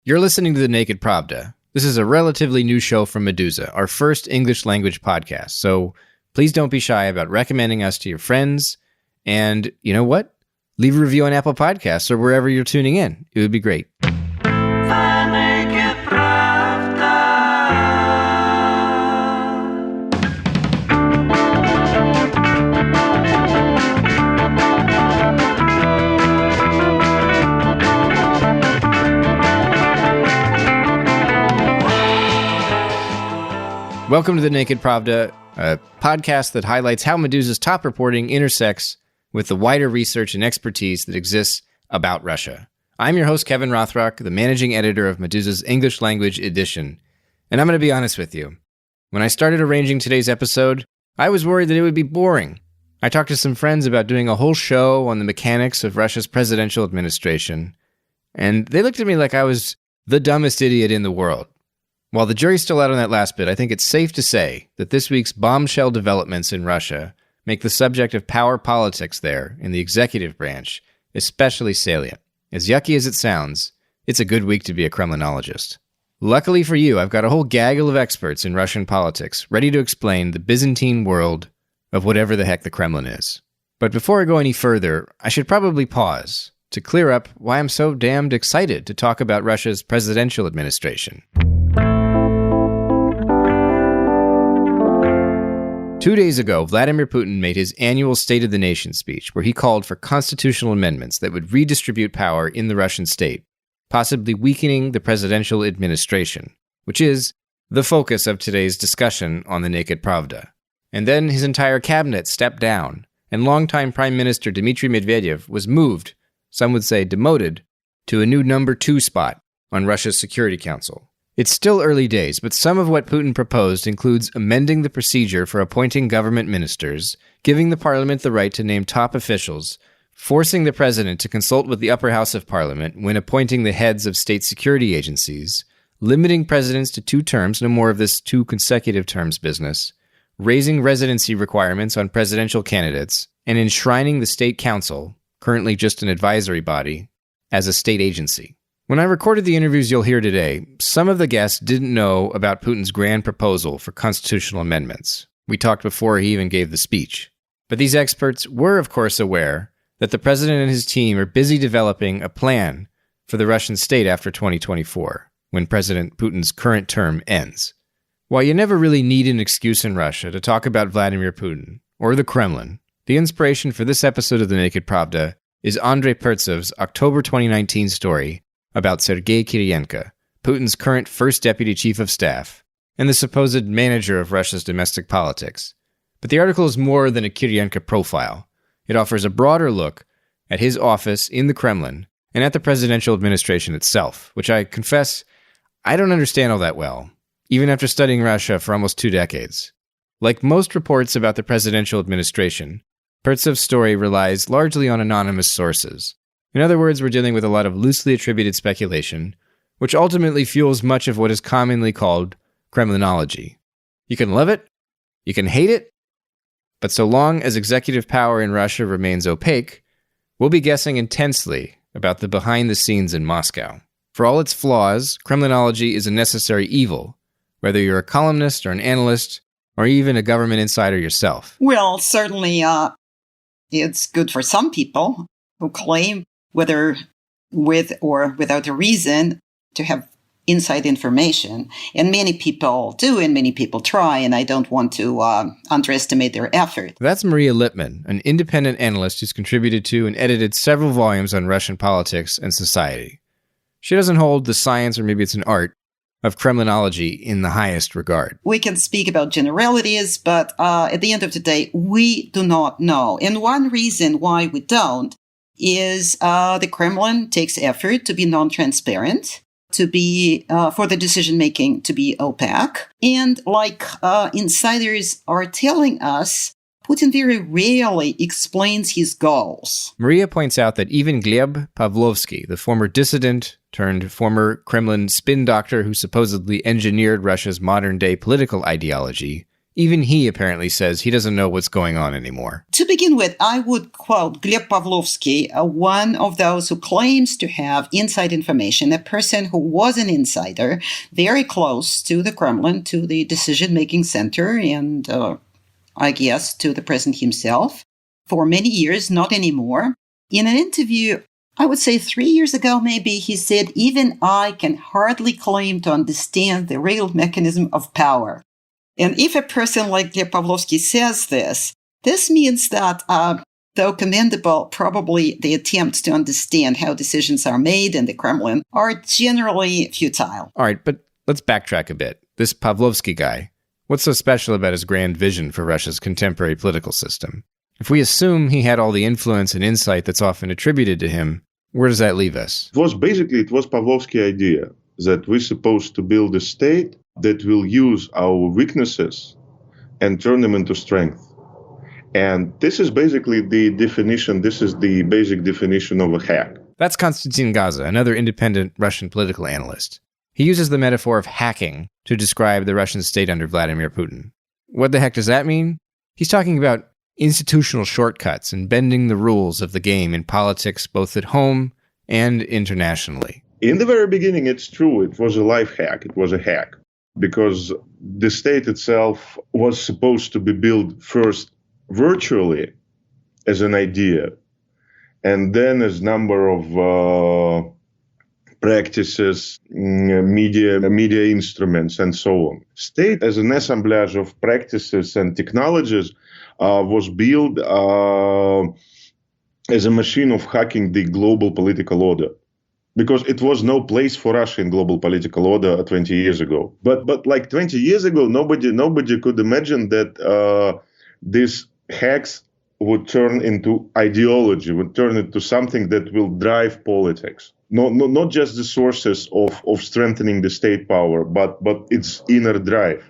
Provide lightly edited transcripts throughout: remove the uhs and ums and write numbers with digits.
You're listening to The Naked Pravda. This is a relatively new show from Meduza, our first English-language podcast, so please don't be shy about recommending us to your friends, and you know what? Leave a review on Apple Podcasts or wherever you're tuning in. It would be great. Welcome to The Naked Pravda, a podcast that highlights how Meduza's top reporting intersects with the wider research and expertise that exists about Russia. I'm your host, Kevin Rothrock, the managing editor of Meduza's English language edition. And I'm going to be honest with you. When I started arranging today's episode, I was worried that it would be boring. I talked to some friends about doing a whole show on the mechanics of Russia's presidential administration, and they looked at me like I was the dumbest idiot in the world. While the jury's still out on that last bit, I think it's safe to say that this week's bombshell developments in Russia make the subject of power politics there in the executive branch especially salient. As yucky as it sounds, it's a good week to be a Kremlinologist. Luckily for you, I've got a whole gaggle of experts in Russian politics ready to explain the Byzantine world of whatever the heck the Kremlin is. But before I go any further, I should probably pause to clear up why I'm so damned excited to talk about Russia's presidential administration. 2 days ago, Vladimir Putin made his annual State of the Nation speech, where he called for constitutional amendments that would redistribute power in the Russian state, possibly weakening the presidential administration, which is the focus of today's discussion on The Naked Pravda. And then his entire cabinet stepped down, and longtime Prime Minister Dmitry Medvedev was moved, some would say demoted, to a new number 2 spot on Russia's Security Council. It's still early days, but some of what Putin proposed includes amending the procedure for appointing government ministers, giving the parliament the right to name top officials, forcing the president to consult with the upper house of parliament when appointing the heads of state security agencies, limiting presidents to 2 terms, no more of this 2 consecutive terms business, raising residency requirements on presidential candidates, and enshrining the state council, currently just an advisory body, as a state agency. When I recorded the interviews you'll hear today, some of the guests didn't know about Putin's grand proposal for constitutional amendments. We talked before he even gave the speech. But these experts were, of course, aware that the president and his team are busy developing a plan for the Russian state after 2024, when President Putin's current term ends. While you never really need an excuse in Russia to talk about Vladimir Putin or the Kremlin, the inspiration for this episode of The Naked Pravda is Andrei Pertsev's October 2019 story about Sergei Kiriyenko, Putin's current first deputy chief of staff, and the supposed manager of Russia's domestic politics. But the article is more than a Kiriyenko profile. It offers a broader look at his office in the Kremlin and at the presidential administration itself, which I confess I don't understand all that well, even after studying Russia for almost 2 decades. Like most reports about the presidential administration, Pertsev's story relies largely on anonymous sources. In other words, we're dealing with a lot of loosely attributed speculation, which ultimately fuels much of what is commonly called Kremlinology. You can love it, you can hate it, but so long as executive power in Russia remains opaque, we'll be guessing intensely about the behind-the-scenes in Moscow. For all its flaws, Kremlinology is a necessary evil, whether you're a columnist or an analyst, or even a government insider yourself. Well, certainly it's good for some people who claim, whether with or without a reason, to have inside information. And many people do, and many people try, and I don't want to underestimate their effort. That's Maria Lipman, an independent analyst who's contributed to and edited several volumes on Russian politics and society. She doesn't hold the science, or maybe it's an art, of Kremlinology in the highest regard. We can speak about generalities, but at the end of the day, we do not know. And one reason why we don't is the Kremlin takes effort to be non-transparent, to be, for the decision-making to be opaque. And like insiders are telling us, Putin very rarely explains his goals. Maria points out that even Gleb Pavlovsky, the former dissident turned former Kremlin spin doctor who supposedly engineered Russia's modern-day political ideology, Even he apparently says he doesn't know what's going on anymore. To begin with, I would quote Gleb Pavlovsky, one of those who claims to have inside information, a person who was an insider, very close to the Kremlin, to the decision-making center, and I guess to the president himself, for many years, not anymore. In an interview, I would say 3 years ago maybe, he said, "Even I can hardly claim to understand the real mechanism of power." And if a person like Gleb Pavlovsky says this means that, though commendable, probably the attempts to understand how decisions are made in the Kremlin are generally futile. All right, but let's backtrack a bit. This Pavlovsky guy, what's so special about his grand vision for Russia's contemporary political system? If we assume he had all the influence and insight that's often attributed to him, where does that leave us? It was Pavlovsky idea that we're supposed to build a state that will use our weaknesses and turn them into strength. And this is basically the definition, this is the basic definition of a hack. That's Konstantin Gaaze, another independent Russian political analyst. He uses the metaphor of hacking to describe the Russian state under Vladimir Putin. What the heck does that mean? He's talking about institutional shortcuts and bending the rules of the game in politics both at home and internationally. In the very beginning, it's true, it was a life hack, it was a hack, because the state itself was supposed to be built first virtually as an idea, and then as number of practices, media instruments, and so on. State as an assemblage of practices and technologies was built as a machine of hacking the global political order. Because it was no place for Russia in global political order 20 years ago. But like 20 years ago, nobody could imagine that these hacks would turn into ideology, would turn into something that will drive politics. Not just the sources of strengthening the state power, but its inner drive,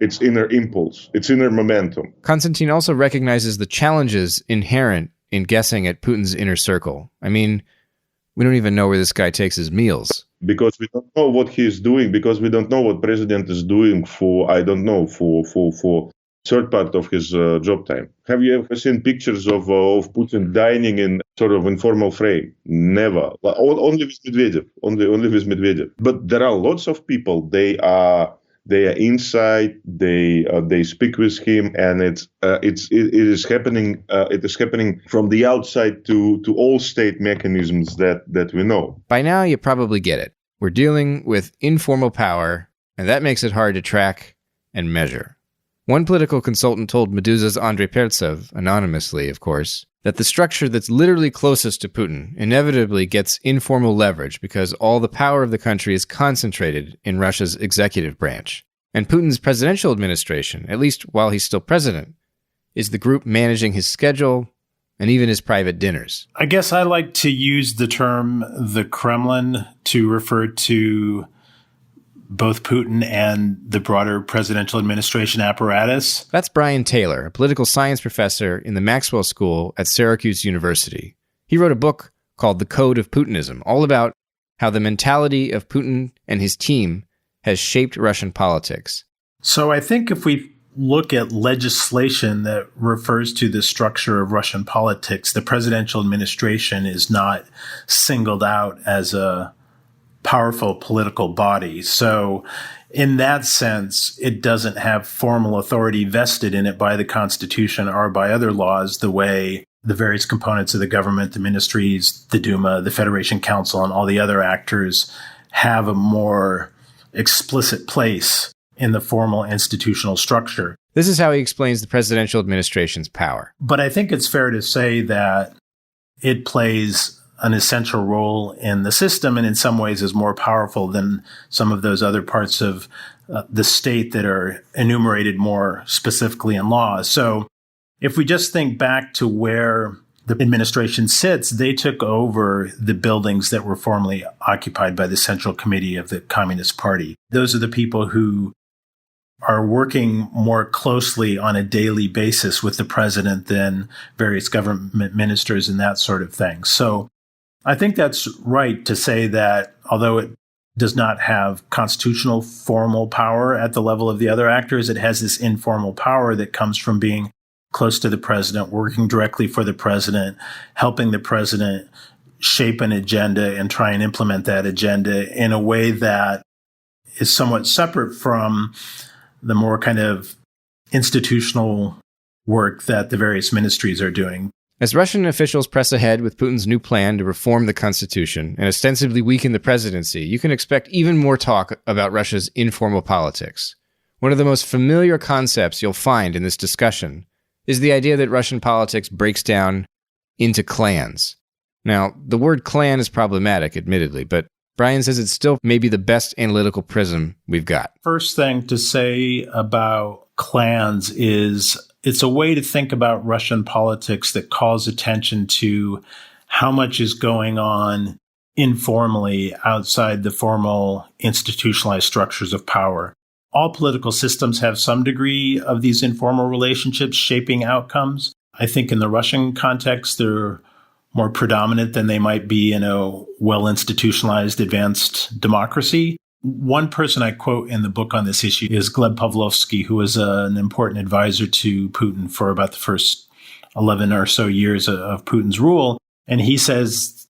its inner impulse, its inner momentum. Konstantin also recognizes the challenges inherent in guessing at Putin's inner circle. I mean, we don't even know where this guy takes his meals. Because we don't know what he's doing, because we don't know what president is doing for third part of his job time. Have you ever seen pictures of Putin dining in sort of informal frame? Never. Only with Medvedev. Only with Medvedev. But there are lots of people. They are inside. They speak with him, and it is happening. It is happening from the outside to all state mechanisms that we know. By now, you probably get it. We're dealing with informal power, and that makes it hard to track and measure. One political consultant told Meduza's Andrei Pertsev, anonymously, of course, that the structure that's literally closest to Putin inevitably gets informal leverage because all the power of the country is concentrated in Russia's executive branch. And Putin's presidential administration, at least while he's still president, is the group managing his schedule and even his private dinners. I guess I like to use the term the Kremlin to refer to both Putin and the broader presidential administration apparatus. That's Brian Taylor, a political science professor in the Maxwell School at Syracuse University. He wrote a book called The Code of Putinism, all about how the mentality of Putin and his team has shaped Russian politics. So I think if we look at legislation that refers to the structure of Russian politics, the presidential administration is not singled out as a powerful political body. So in that sense, it doesn't have formal authority vested in it by the Constitution or by other laws the way the various components of the government, the ministries, the Duma, the Federation Council, and all the other actors have a more explicit place in the formal institutional structure. This is how he explains the presidential administration's power. But I think it's fair to say that it plays an essential role in the system and in some ways is more powerful than some of those other parts of the state that are enumerated more specifically in law. So if we just think back to where the administration sits, they took over the buildings that were formerly occupied by the Central Committee of the Communist Party. Those are the people who are working more closely on a daily basis with the president than various government ministers and that sort of thing. So I think that's right to say that although it does not have constitutional formal power at the level of the other actors. It has this informal power that comes from being close to the president, working directly for the president, helping the president shape an agenda and try and implement that agenda in a way that is somewhat separate from the more kind of institutional work that the various ministries are doing. As Russian officials press ahead with Putin's new plan to reform the constitution and ostensibly weaken the presidency, you can expect even more talk about Russia's informal politics. One of the most familiar concepts you'll find in this discussion is the idea that Russian politics breaks down into clans. Now, the word clan is problematic, admittedly, but Brian says it's still maybe the best analytical prism we've got. First thing to say about clans is it's a way to think about Russian politics that calls attention to how much is going on informally outside the formal institutionalized structures of power. All political systems have some degree of these informal relationships shaping outcomes. I think in the Russian context, they're more predominant than they might be in a well-institutionalized advanced democracy. One person I quote in the book on this issue is Gleb Pavlovsky, who was an important advisor to Putin for about the first 11 or so years of Putin's rule. And he says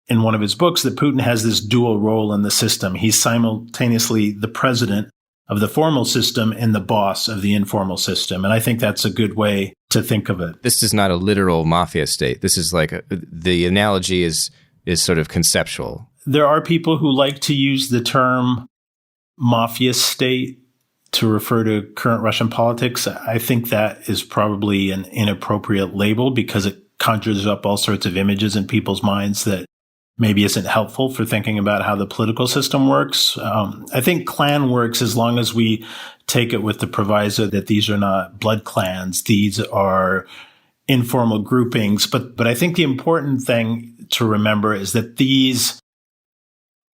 in one of his books that Putin has this dual role in the system. He's simultaneously the president of the formal system and the boss of the informal system. And I think that's a good way to think of it. This is not a literal mafia state. This is like the analogy is sort of conceptual. There are people who like to use the term mafia state to refer to current Russian politics. I think that is probably an inappropriate label because it conjures up all sorts of images in people's minds that maybe isn't helpful for thinking about how the political system works. I think clan works as long as we take it with the proviso that these are not blood clans. These are informal groupings. But I think the important thing to remember is that these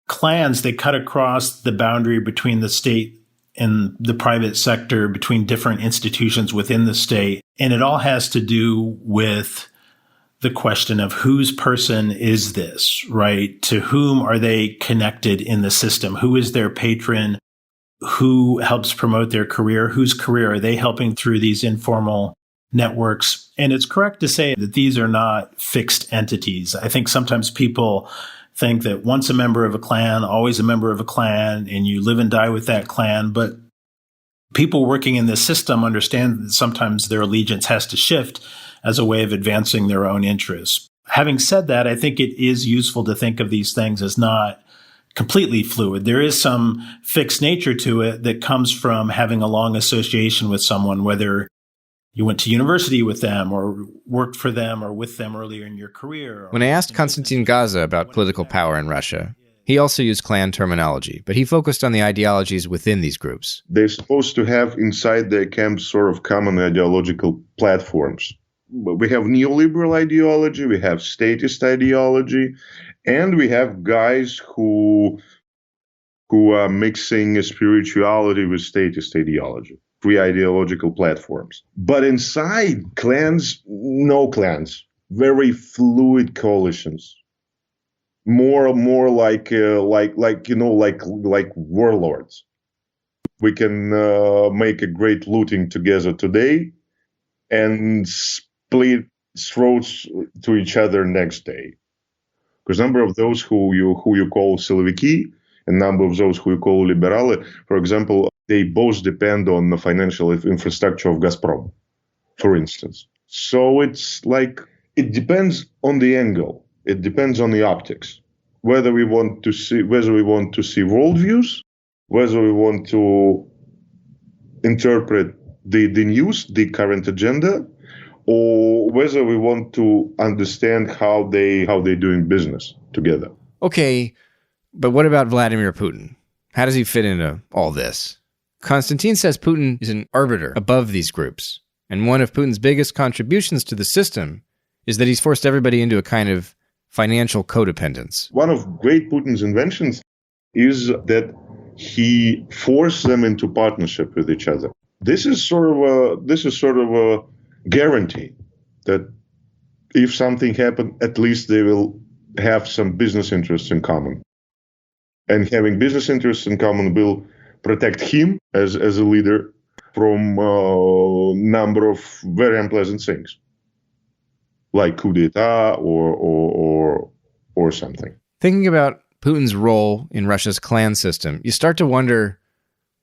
clans, they cut across the boundary between the state and the private sector, between different institutions within the state. And it all has to do with the question of whose person is this, right? To whom are they connected in the system? Who is their patron? Who helps promote their career? Whose career are they helping through these informal networks? And it's correct to say that these are not fixed entities. I think sometimes people think that once a member of a clan, always a member of a clan, and you live and die with that clan. But people working in this system understand that sometimes their allegiance has to shift as a way of advancing their own interests. Having said that, I think it is useful to think of these things as not completely fluid. There is some fixed nature to it that comes from having a long association with someone, whether you went to university with them or worked for them or with them earlier in your career. When I asked Konstantin Gaaze about political power in Russia, he also used clan terminology, but he focused on the ideologies within these groups. They're supposed to have inside their camps sort of common ideological platforms. We have neoliberal ideology, we have statist ideology, and we have guys who are mixing spirituality with statist ideology. Three ideological platforms. But inside clans, no clans. Very fluid coalitions. More like warlords. We can make a great looting together today and split throats to each other next day. Because number of those who you call Siloviki and number of those who you call Liberale, for example, they both depend on the financial infrastructure of Gazprom, for instance. So it's like, it depends on the angle. It depends on the optics. Whether we want to see worldviews, whether we want to interpret the news, the current agenda, or whether we want to understand how they're doing business together. Okay, but what about Vladimir Putin? How does he fit into all this? Konstantin says Putin is an arbiter above these groups, and one of Putin's biggest contributions to the system is that he's forced everybody into a kind of financial codependence. One of great Putin's inventions is that he forced them into partnership with each other. This is sort of a guarantee that if something happened, at least they will have some business interests in common. and having business interests in common will protect him as a leader from a number of very unpleasant things, like coup d'etat or something. Thinking about Putin's role in Russia's clan system, you start to wonder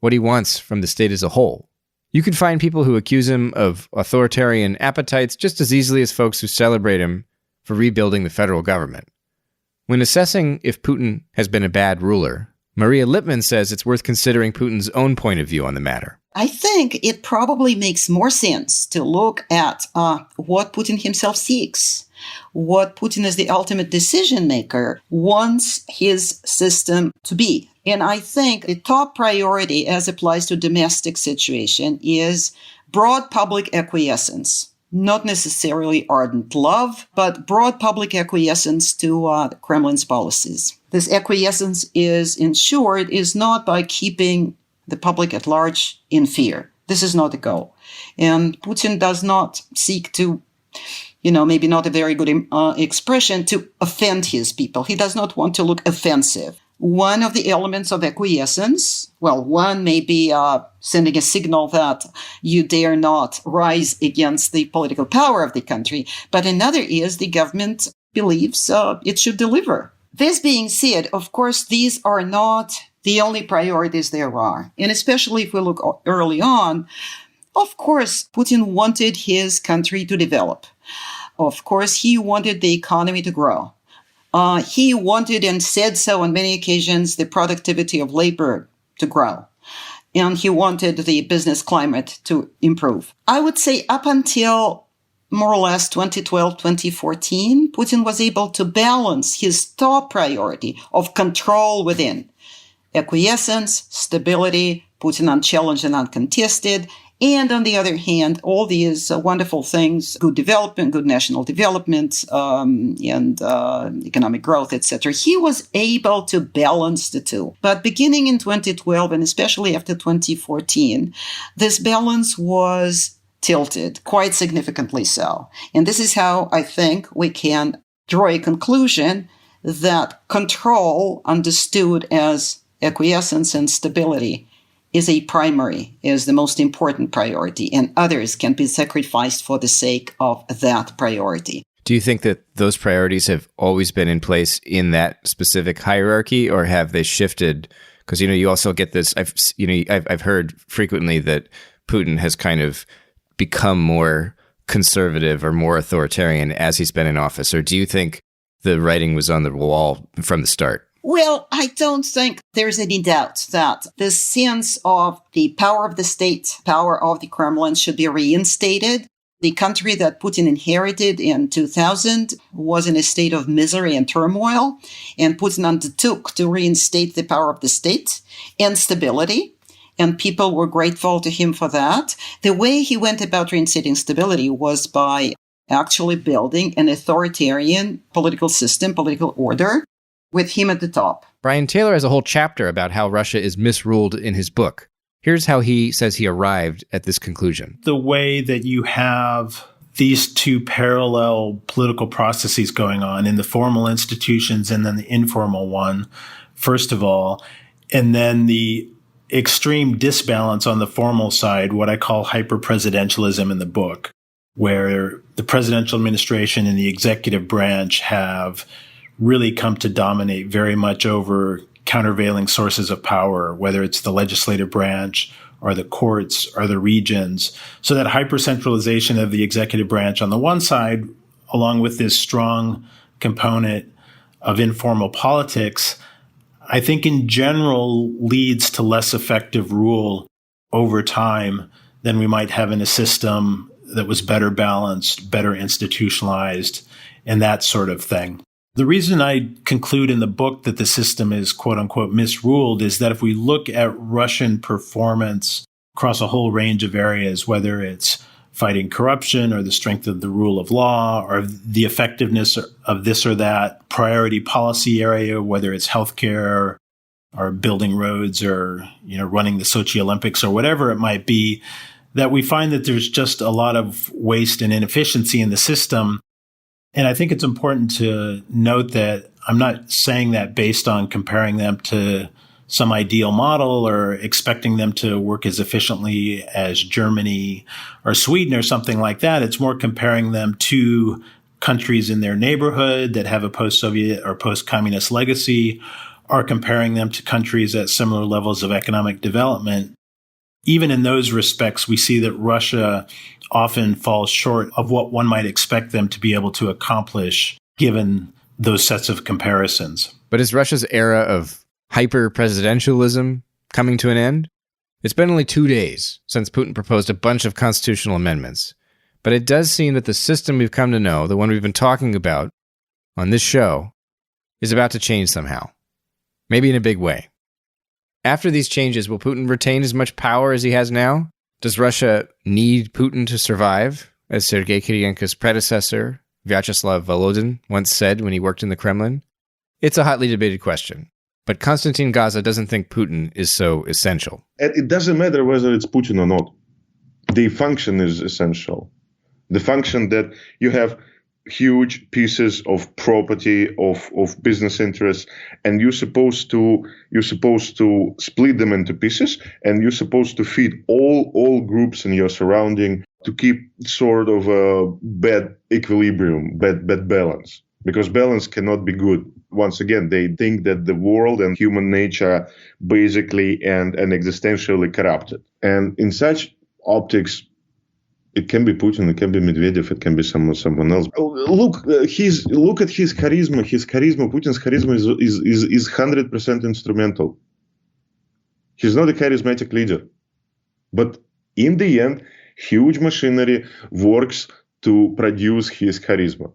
what he wants from the state as a whole. You could find people who accuse him of authoritarian appetites just as easily as folks who celebrate him for rebuilding the federal government. When assessing if Putin has been a bad ruler, Maria Lipman says it's worth considering Putin's own point of view on the matter. I think it probably makes more sense to look at what Putin himself seeks, what Putin as the ultimate decision maker wants his system to be. And I think the top priority as applies to domestic situation is broad public acquiescence. Not necessarily ardent love, but broad public acquiescence to the Kremlin's policies. This acquiescence is ensured is not by keeping the public at large in fear. This is not the goal. And Putin does not seek to, maybe not a very good expression, to offend his people. He does not want to look offensive. One of the elements of acquiescence, one may be sending a signal that you dare not rise against the political power of the country, but another is the government believes it should deliver. This being said, of course, these are not the only priorities there are. And especially if we look early on, of course, Putin wanted his country to develop. Of course, he wanted the economy to grow. He wanted and said so on many occasions the productivity of labor to grow. And he wanted the business climate to improve. I would say up until more or less 2012, 2014, Putin was able to balance his top priority of control within. Acquiescence, stability, Putin unchallenged and uncontested, and on the other hand, all these wonderful things, good development, good national development, and economic growth, etc. He was able to balance the two. But beginning in 2012, and especially after 2014, this balance was tilted, quite significantly so. And this is how I think we can draw a conclusion that control, understood as acquiescence and stability, is the most important priority, and others can be sacrificed for the sake of that priority. Do you think that those priorities have always been in place in that specific hierarchy, or have they shifted? Because, you also get this, I've heard frequently that Putin has kind of become more conservative or more authoritarian as he's been in office, or do you think the writing was on the wall from the start? Well, I don't think there's any doubt that the sense of the power of the state, power of the Kremlin should be reinstated. The country that Putin inherited in 2000 was in a state of misery and turmoil, and Putin undertook to reinstate the power of the state and stability, and people were grateful to him for that. The way he went about reinstating stability was by actually building an authoritarian political system, political order, with him at the top. Brian Taylor has a whole chapter about how Russia is misruled in his book. Here's how he says he arrived at this conclusion. The way that you have these two parallel political processes going on in the formal institutions and then the informal one, first of all, and then the extreme disbalance on the formal side, what I call hyper-presidentialism in the book, where the presidential administration and the executive branch have really come to dominate very much over countervailing sources of power, whether it's the legislative branch or the courts or the regions. So that hypercentralization of the executive branch on the one side, along with this strong component of informal politics, I think in general leads to less effective rule over time than we might have in a system that was better balanced, better institutionalized, and that sort of thing. The reason I conclude in the book that the system is quote unquote misruled is that if we look at Russian performance across a whole range of areas, whether it's fighting corruption or the strength of the rule of law or the effectiveness of this or that priority policy area, whether it's healthcare or building roads or, running the Sochi Olympics or whatever it might be, that we find that there's just a lot of waste and inefficiency in the system. And I think it's important to note that I'm not saying that based on comparing them to some ideal model or expecting them to work as efficiently as Germany or Sweden or something like that. It's more comparing them to countries in their neighborhood that have a post-Soviet or post-communist legacy, or comparing them to countries at similar levels of economic development. Even in those respects, we see that Russia often falls short of what one might expect them to be able to accomplish given those sets of comparisons. But is Russia's era of hyper-presidentialism coming to an end? It's been only 2 days since Putin proposed a bunch of constitutional amendments, but it does seem that the system we've come to know, the one we've been talking about on this show, is about to change somehow. Maybe in a big way. After these changes, will Putin retain as much power as he has now? Does Russia need Putin to survive, as Sergei Kirienko's predecessor, Vyacheslav Volodin, once said when he worked in the Kremlin? It's a hotly debated question, but Konstantin Gaaze doesn't think Putin is so essential. It doesn't matter whether it's Putin or not. The function is essential. The function that you have huge pieces of property, of business interests, and you're supposed to split them into pieces, and you're supposed to feed all groups in your surrounding to keep sort of a bad equilibrium, bad balance. Because balance cannot be good. Once again, they think that the world and human nature basically and existentially corrupted. And in such optics, it can be Putin, it can be Medvedev, it can be someone else. Look at his charisma. Putin's charisma is 100% instrumental. He's not a charismatic leader. But in the end, huge machinery works to produce his charisma.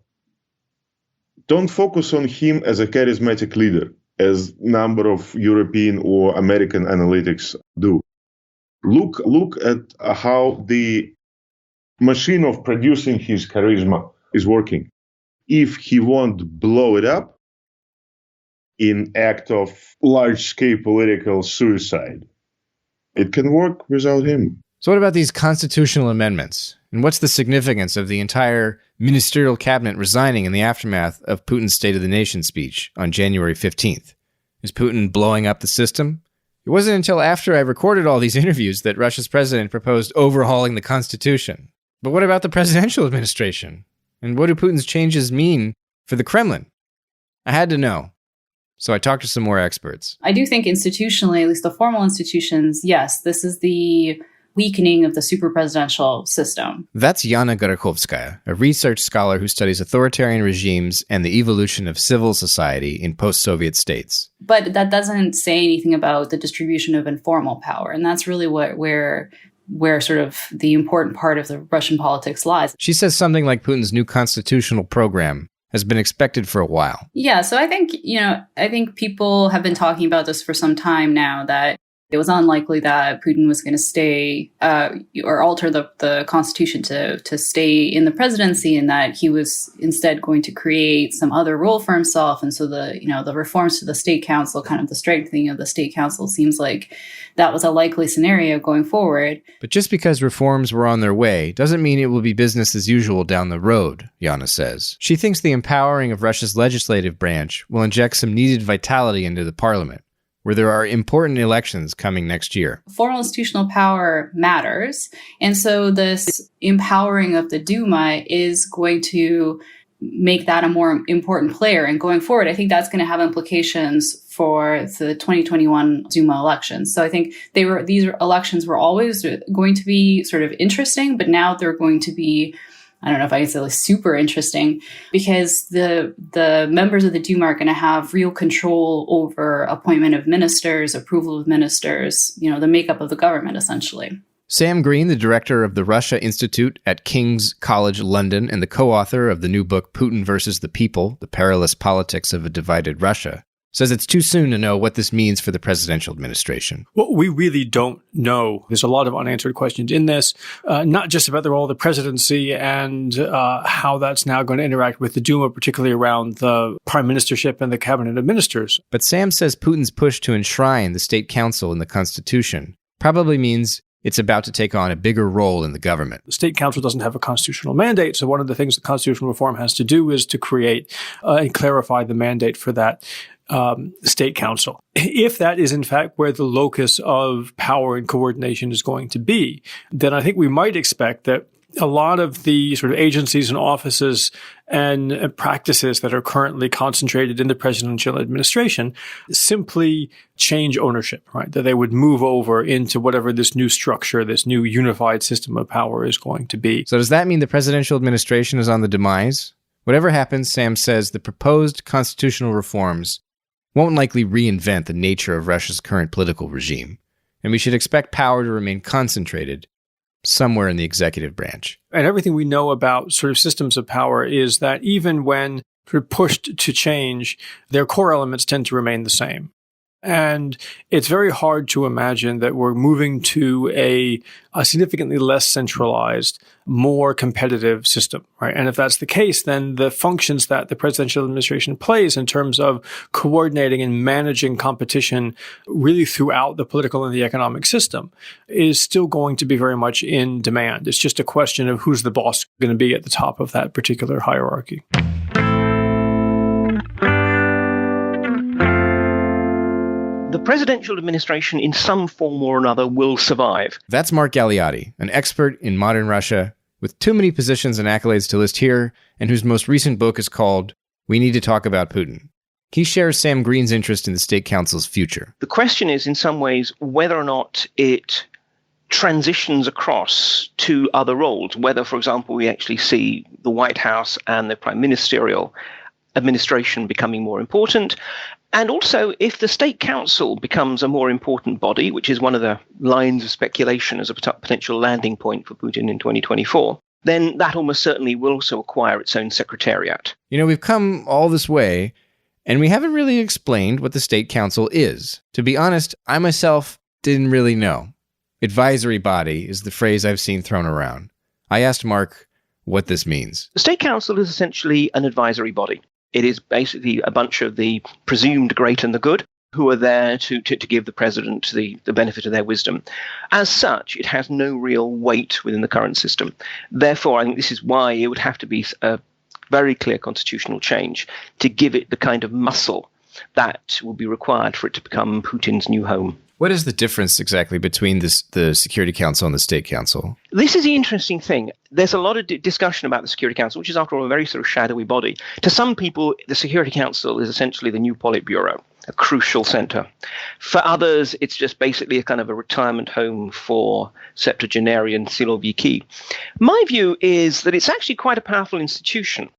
Don't focus on him as a charismatic leader, as number of European or American analytics do. Look at how the machine of producing his charisma is working. If he won't blow it up in act of large-scale political suicide, it can work without him. So what about these constitutional amendments? And what's the significance of the entire ministerial cabinet resigning in the aftermath of Putin's State of the Nation speech on January 15th? Is Putin blowing up the system? It wasn't until after I recorded all these interviews that Russia's president proposed overhauling the constitution. But what about the presidential administration? And what do Putin's changes mean for the Kremlin? I had to know. So I talked to some more experts. I do think institutionally, at least the formal institutions, yes, this is the weakening of the super-presidential system. That's Yana Gorokhovskaia, a research scholar who studies authoritarian regimes and the evolution of civil society in post-Soviet states. But that doesn't say anything about the distribution of informal power. And that's really where sort of the important part of the Russian politics lies. She says something like Putin's new constitutional program has been expected for a while. Yeah, so I think people have been talking about this for some time now, that it was unlikely that Putin was going to stay or alter the constitution to stay in the presidency, and that he was instead going to create some other role for himself. And so the reforms to the state council, kind of the strengthening of the state council, seems like that was a likely scenario going forward. But just because reforms were on their way doesn't mean it will be business as usual down the road, Yana says. She thinks the empowering of Russia's legislative branch will inject some needed vitality into the parliament, where there are important elections coming next year. Formal institutional power matters. And so this empowering of the Duma is going to make that a more important player. And going forward, I think that's going to have implications for the 2021 Duma elections. So I think these elections were always going to be sort of interesting, but now they're going to be, I don't know if I can say like super interesting, because the members of the Duma are going to have real control over appointment of ministers, approval of ministers, the makeup of the government, essentially. Sam Greene, the director of the Russia Institute at King's College London and the co-author of the new book Putin versus the People, The Perilous Politics of a Divided Russia, says it's too soon to know what this means for the presidential administration. Well, we really don't know. There's a lot of unanswered questions in this, not just about the role of the presidency and how that's now going to interact with the Duma, particularly around the prime ministership and the cabinet of ministers. But Sam says Putin's push to enshrine the state council in the constitution probably means it's about to take on a bigger role in the government. The State Council doesn't have a constitutional mandate, so one of the things that constitutional reform has to do is to create and clarify the mandate for that State Council. If that is in fact where the locus of power and coordination is going to be, then I think we might expect that a lot of the sort of agencies and offices and practices that are currently concentrated in the presidential administration simply change ownership, right? That they would move over into whatever this new structure, this new unified system of power is going to be. So does that mean the presidential administration is on the demise? Whatever happens, Sam says the proposed constitutional reforms won't likely reinvent the nature of Russia's current political regime, and we should expect power to remain concentrated somewhere in the executive branch. And everything we know about sort of systems of power is that even when sort of pushed to change, their core elements tend to remain the same. And it's very hard to imagine that we're moving to a significantly less centralized, more competitive system, right? And if that's the case, then the functions that the presidential administration plays in terms of coordinating and managing competition really throughout the political and the economic system is still going to be very much in demand. It's just a question of who's the boss going to be at the top of that particular hierarchy. The presidential administration, in some form or another, will survive. That's Mark Galeotti, an expert in modern Russia with too many positions and accolades to list here, and whose most recent book is called We Need to Talk About Putin. He shares Sam Greene's interest in the State Council's future. The question is, in some ways, whether or not it transitions across to other roles, whether, for example, we actually see the White House and the prime ministerial administration becoming more important. And also, if the State Council becomes a more important body, which is one of the lines of speculation as a potential landing point for Putin in 2024, then that almost certainly will also acquire its own secretariat. You know, we've come all this way, and we haven't really explained what the State Council is. To be honest, I myself didn't really know. Advisory body is the phrase I've seen thrown around. I asked Mark what this means. The State Council is essentially an advisory body. It is basically a bunch of the presumed great and the good who are there to give the president the benefit of their wisdom. As such, it has no real weight within the current system. Therefore, I think this is why it would have to be a very clear constitutional change to give it the kind of muscle that will be required for it to become Putin's new home. What is the difference exactly between the Security Council and the State Council? This is the interesting thing. There's a lot of discussion about the Security Council, which is, after all, a very sort of shadowy body. To some people, the Security Council is essentially the new Politburo, a crucial center. For others, it's just basically a kind of a retirement home for septuagenarian siloviki. My view is that it's actually quite a powerful institution.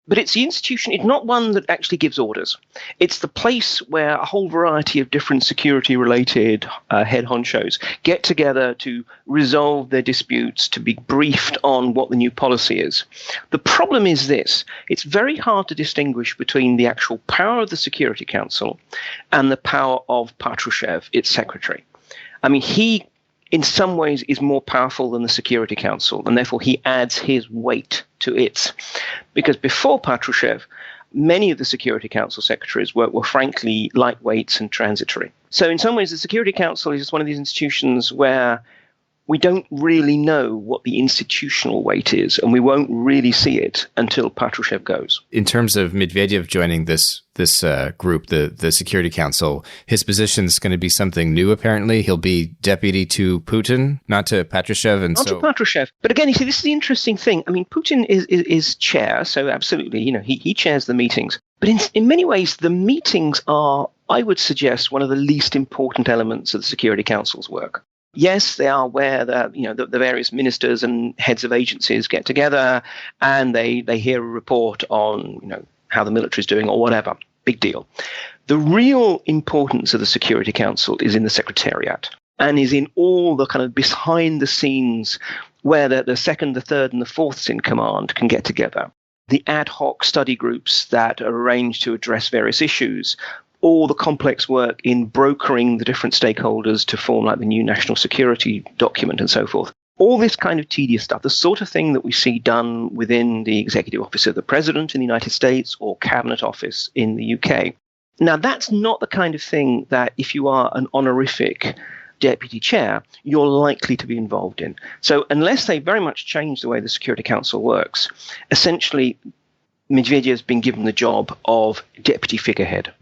But it's the institution, it's not one that actually gives orders. It's the place where a whole variety of different security-related head honchos get together to resolve their disputes, to be briefed on what the new policy is. The problem is this. It's very hard to distinguish between the actual power of the Security Council and the power of Patrushev, its secretary. I mean, he, in some ways, is more powerful than the Security Council, and therefore he adds his weight to it. Because before Patrushev, many of the Security Council secretaries were frankly lightweights and transitory. So in some ways, the Security Council is just one of these institutions where we don't really know what the institutional weight is, and we won't really see it until Patrushev goes. In terms of Medvedev joining this group, the Security Council, his position is going to be something new, apparently. He'll be deputy to Putin, not to Patrushev. Not to Patrushev. But again, you see, this is the interesting thing. I mean, Putin is chair, so absolutely, he chairs the meetings. But in many ways, the meetings are, I would suggest, one of the least important elements of the Security Council's work. Yes, they are where the various ministers and heads of agencies get together and they hear a report on how the military is doing or whatever. Big deal. The real importance of the Security Council is in the Secretariat and is in all the kind of behind the scenes where the second, the third, and the fourths in command can get together. The ad hoc study groups that are arranged to address various issues, all the complex work in brokering the different stakeholders to form like the new national security document and so forth. All this kind of tedious stuff, the sort of thing that we see done within the executive office of the president in the United States or cabinet office in the UK. Now, that's not the kind of thing that if you are an honorific deputy chair, you're likely to be involved in. So unless they very much change the way the Security Council works, essentially Medvedev's been given the job of deputy figurehead.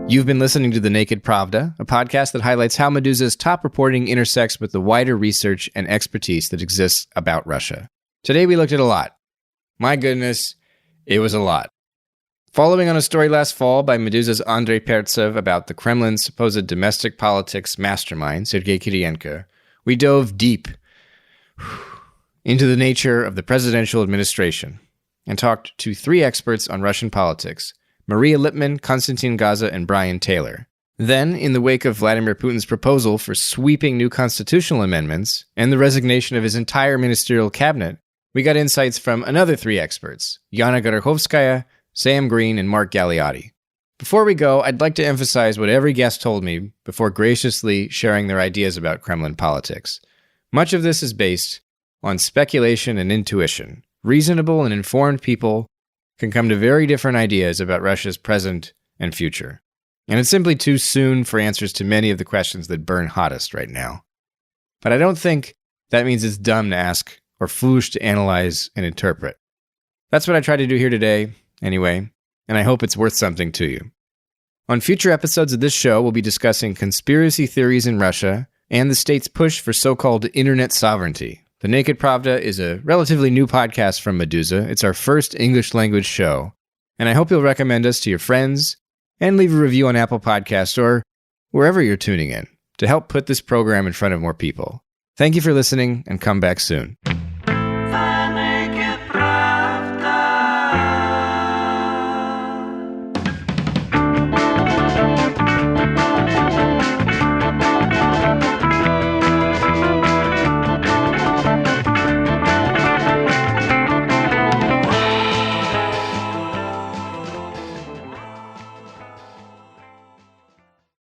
You've been listening to The Naked Pravda, a podcast that highlights how Meduza's top reporting intersects with the wider research and expertise that exists about Russia. Today we looked at a lot. My goodness, it was a lot. Following on a story last fall by Meduza's Andrei Pertsev about the Kremlin's supposed domestic politics mastermind, Sergei Kirienko, we dove deep into the nature of the presidential administration and talked to 3 experts on Russian politics, Maria Lipman, Konstantin Gaaze, and Brian Taylor. Then, in the wake of Vladimir Putin's proposal for sweeping new constitutional amendments and the resignation of his entire ministerial cabinet, we got insights from another 3 experts, Yana Gorokhovskaia, Sam Greene, and Mark Galeotti. Before we go, I'd like to emphasize what every guest told me before graciously sharing their ideas about Kremlin politics. Much of this is based on speculation and intuition. Reasonable and informed people can come to very different ideas about Russia's present and future. And it's simply too soon for answers to many of the questions that burn hottest right now. But I don't think that means it's dumb to ask or foolish to analyze and interpret. That's what I try to do here today, anyway, and I hope it's worth something to you. On future episodes of this show, we'll be discussing conspiracy theories in Russia and the state's push for so-called internet sovereignty. The Naked Pravda is a relatively new podcast from Meduza. It's our first English-language show, and I hope you'll recommend us to your friends and leave a review on Apple Podcasts or wherever you're tuning in to help put this program in front of more people. Thank you for listening, and come back soon.